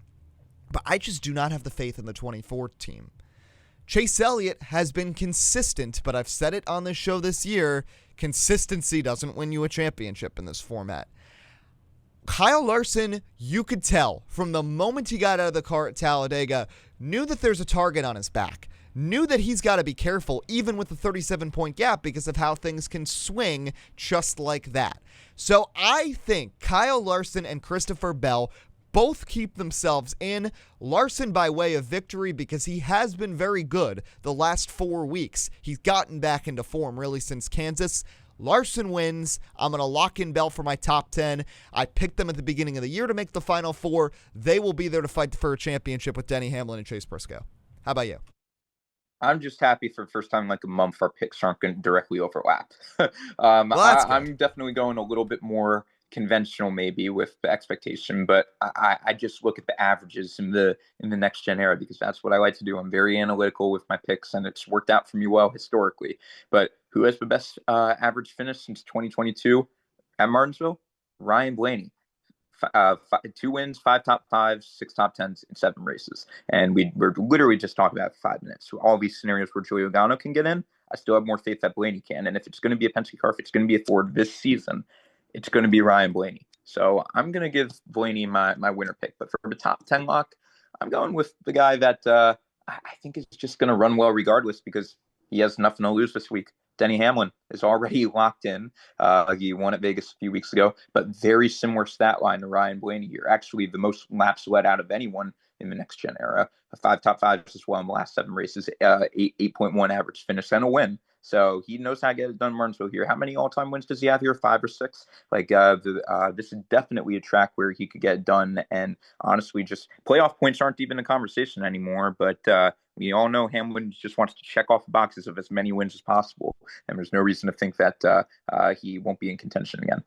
but I just do not have the faith in the 24 team. Chase Elliott has been consistent, but I've said it on this show this year, consistency doesn't win you a championship in this format. Kyle Larson, you could tell from the moment he got out of the car at Talladega, knew that there's a target on his back. Knew that he's got to be careful, even with the 37-point gap, because of how things can swing just like that. So I think Kyle Larson and Christopher Bell both keep themselves in. Larson by way of victory because he has been very good the last 4 weeks. He's gotten back into form really since Kansas. Larson wins. I'm going to lock in Bell for my top 10. I picked them at the beginning of the year to make the Final Four. They will be there to fight for a championship with Denny Hamlin and Chase Briscoe. How about you? I'm just happy for the first time in like a month our picks aren't going to directly overlap. I'm definitely going a little bit more conventional maybe with the expectation, but I just look at the averages in the next gen era because that's what I like to do. I'm very analytical with my picks and it's worked out for me well historically. But who has the best average finish since 2022 at Martinsville? Ryan Blaney. 2 wins, 5 top 5s, 6 top 10s in 7 races. And we're literally just talking about 5 minutes. So all these scenarios where Joey Logano can get in, I still have more faith that Blaney can. And if it's going to be a Penske car, if it's going to be a Ford this season, it's going to be Ryan Blaney. So I'm going to give Blaney my winner pick. But for the top 10 lock, I'm going with the guy that I think is just going to run well regardless because he has nothing to lose this week. Denny Hamlin is already locked in. He won at Vegas a few weeks ago, but very similar stat line to Ryan Blaney here. Actually, the most laps led out of anyone in the next gen era. 5 top 5s as well in the last 7 races, 8.1 average finish and a win. So he knows how to get it done in Martinsville here. How many all-time wins does he have here? 5 or 6? This is definitely a track where he could get it done. And honestly, just playoff points aren't even a conversation anymore. But we all know Hamlin just wants to check off the boxes of as many wins as possible. And there's no reason to think that he won't be in contention again.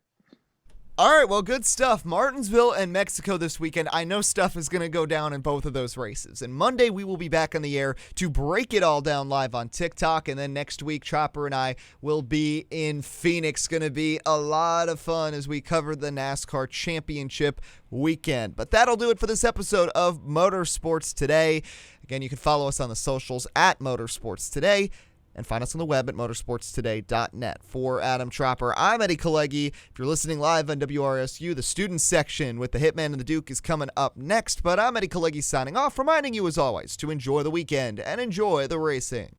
All right, well, good stuff. Martinsville and Mexico this weekend. I know stuff is going to go down in both of those races. And Monday, we will be back on the air to break it all down live on TikTok. And then next week, Tropper and I will be in Phoenix. Going to be a lot of fun as we cover the NASCAR Championship weekend. But that'll do it for this episode of Motorsports Today. Again, you can follow us on the socials at Motorsports Today. And find us on the web at motorsportstoday.net. For Adam Tropper, I'm Eddie Kalegi. If you're listening live on WRSU, the student section with the Hitman and the Duke is coming up next. But I'm Eddie Kalegi signing off, reminding you as always to enjoy the weekend and enjoy the racing.